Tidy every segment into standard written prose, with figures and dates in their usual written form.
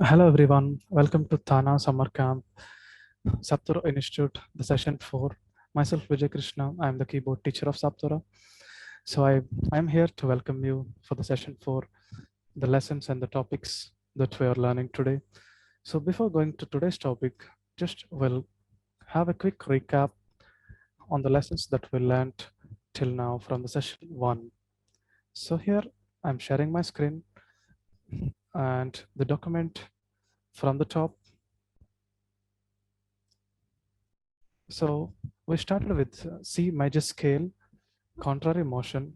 Hello everyone, welcome to TANA Summer Camp, Sapthora Institute, the session 4. Myself Vijay Krishna, I am the keyboard teacher of Sapthora. So I am here to welcome you for the session 4, the lessons and the topics that we are learning today. So before going to today's topic, just we'll have a quick recap on the lessons that we learned till now from the session 1. So here I'm sharing my screen and the document from the top. So we started with C major scale, contrary motion.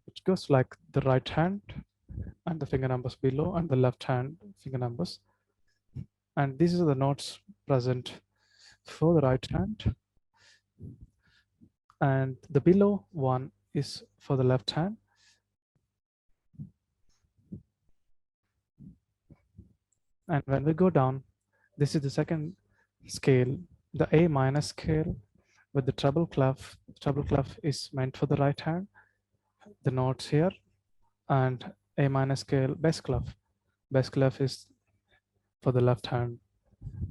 It goes like the right hand and the finger numbers below and the left hand finger numbers. And these are the notes present for the right hand. And the below one is for the left hand. And when we go down, this is the second scale, the A minor scale with the treble clef. Treble clef is meant for the right hand. The notes here and A minor scale bass clef. Bass clef is for the left hand.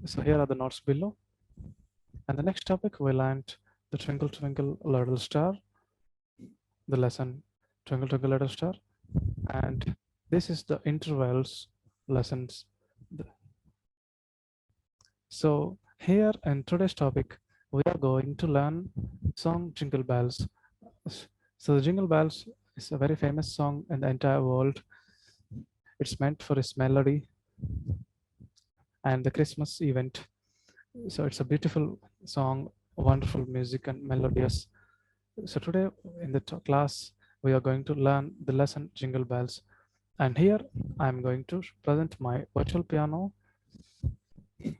So here are the notes below. And the next topic we learned the Twinkle Twinkle Little Star, the lesson Twinkle Twinkle Little Star. And this is the intervals lessons. So here in today's topic, we are going to learn song Jingle Bells. So the Jingle Bells is a very famous song in the entire world. It's meant for its melody and the Christmas event. So it's a beautiful song, wonderful music and melodious. So today in the class, we are going to learn the lesson Jingle Bells. And here I'm going to present my virtual piano.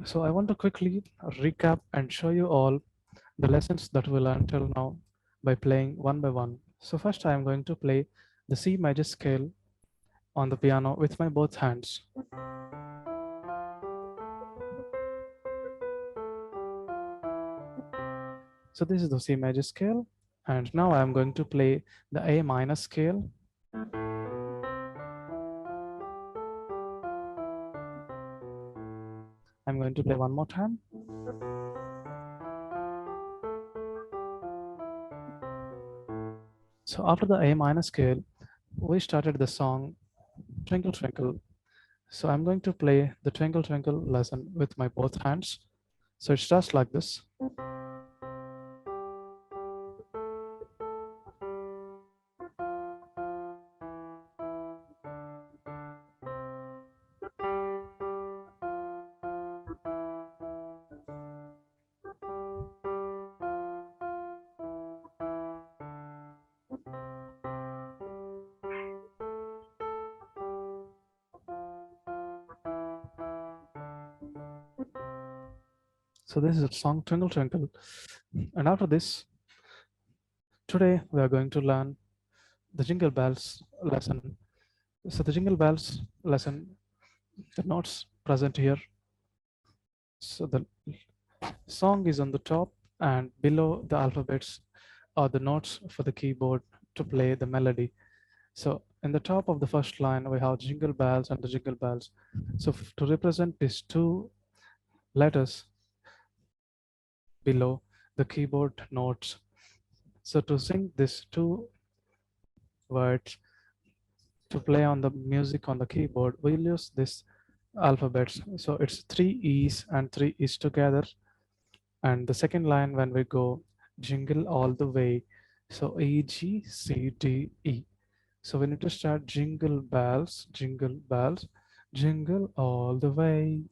So I want to quickly recap and show you all the lessons that we learned till now by playing one by one. So first I'm going to play the C major scale on the piano with my both hands. So this is the C major scale. And now I'm going to play the A minor scale. I'm going to play one more time. So after the A minor scale, we started the song Twinkle Twinkle. So I'm going to play the Twinkle Twinkle lesson with my both hands. So it starts like this. So this is a song Twinkle Twinkle. And after this, today we are going to learn the Jingle Bells lesson. So the Jingle Bells lesson, the notes present here. So the song is on the top and below the alphabets are the notes for the keyboard to play the melody. So in the top of the first line, we have Jingle Bells and the Jingle Bells. So to represent these two letters below the keyboard notes. So to sing these two words, to play on the music on the keyboard, we'll use this alphabets. So it's 3 E's and 3 E's together. And the second line, when we go jingle all the way, so E, G, C, D, E. So we need to start jingle bells, jingle all the way.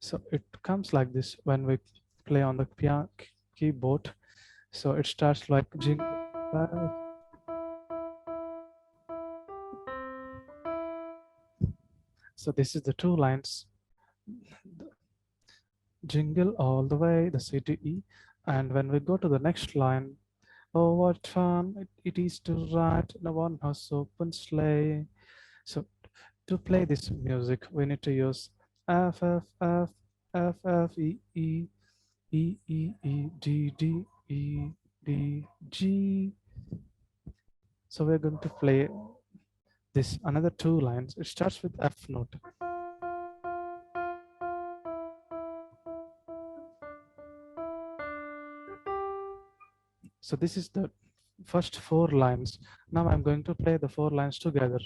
So it comes like this when we play on the piano keyboard. So it starts like jingle bells. So this is the two lines, jingle all the way, the CDE. And when we go to the next line, oh, what fun it is to ride in a one-horse open sleigh. So to play this music, we need to use F, F, F, F, F, E, E, E, E, E, D, D, E, D, G. So we're going to play this another two lines. It starts with F note. So this is the first four lines. Now I'm going to play the four lines together.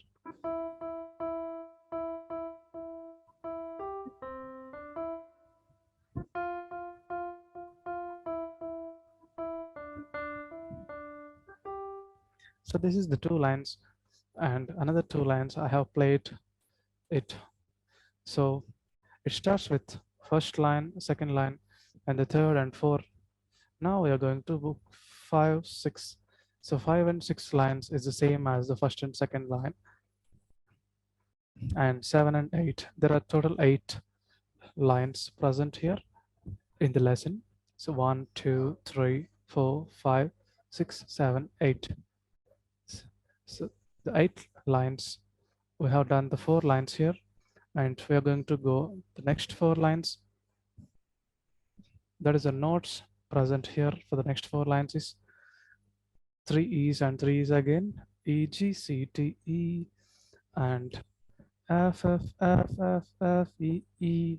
So this is the two lines, and another two lines I have played it. So it starts with first line, second line, and the third and fourth. Now we are going to book 5, 6. So 5 and 6 lines is the same as the first and second line, and 7 and 8. There are total 8 lines present here in the lesson. So 1, 2, 3, 4, 5, 6, 7, 8. So the 8 lines, we have done the 4 lines here, and we are going to go the next 4 lines. That is the notes present here for the next 4 lines is 3 E's and 3 E's again, E, G, C, D, E, and F, F, F, F, F, E, E,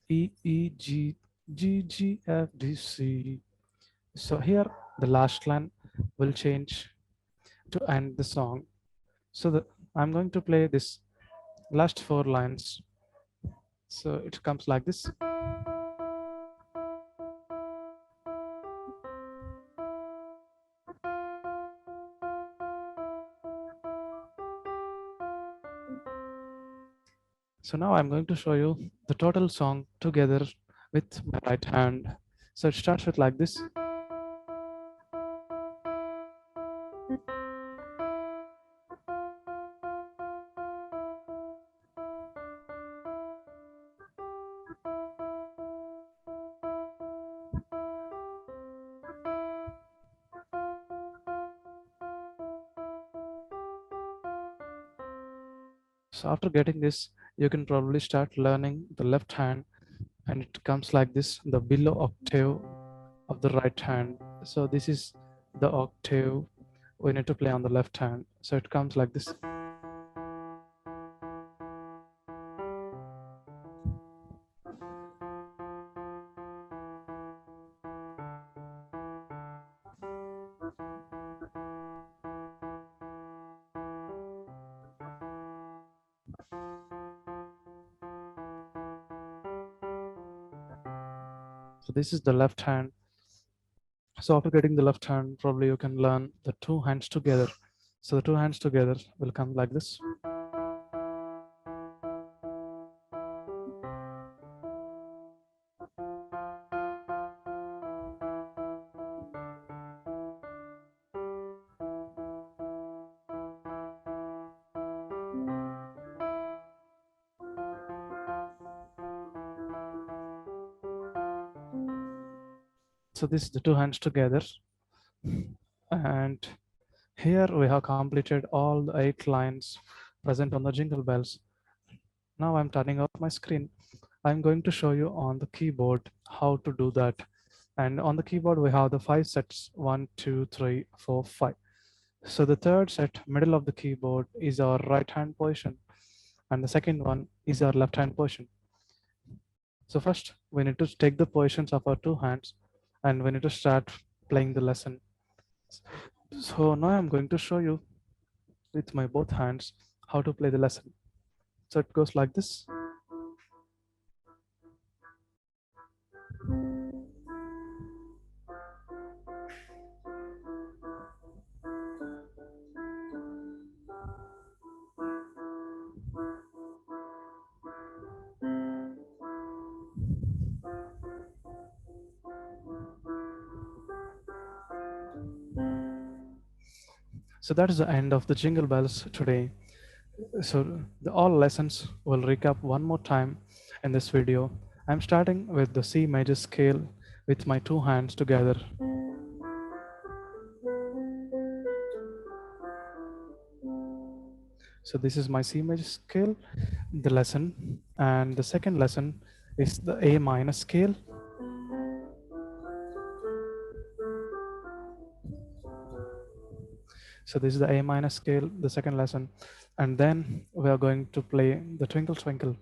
E, E, G, G, G, F, D, C. So here the last line will change to end the song. So I'm going to play this last 4 lines. So it comes like this. So now I'm going to show you the total song together with my right hand. So it starts with like this. So after getting this, you can probably start learning the left hand, and it comes like this, the below octave of the right hand. So this is the octave we need to play on the left hand. So it comes like this. So this is the left hand. So after getting the left hand, probably you can learn the two hands together. So the two hands together will come like this. So this is the two hands together. And here we have completed all the 8 lines present on the jingle bells. Now I'm turning off my screen. I'm going to show you on the keyboard how to do that. And on the keyboard, we have the 5 sets, 1, 2, 3, 4, 5. So the third set, middle of the keyboard, is our right hand position. And the second one is our left hand position. So first, we need to take the positions of our two hands, and we need to start playing the lesson. So now I'm going to show you with my both hands how to play the lesson. So it goes like this. So that is the end of the jingle bells today. So all lessons will recap one more time in this video. I'm starting with the C major scale with my two hands together. So this is my C major scale, the lesson, and the second lesson is the A minor scale. So this is the A minor scale, the second lesson, and then we are going to play the Twinkle Twinkle.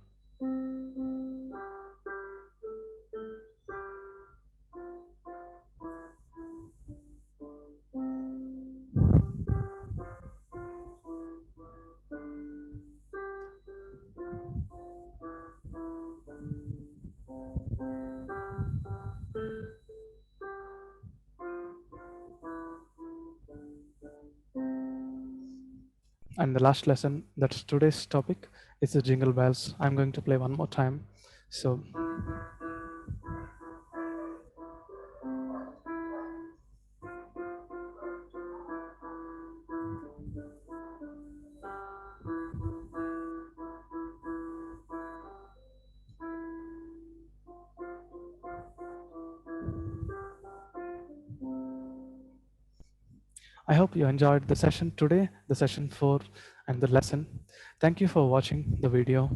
And the last lesson, that's today's topic, is the jingle bells. I'm going to play one more time. So I hope you enjoyed the session today, the session 4 and the lesson. Thank you for watching the video.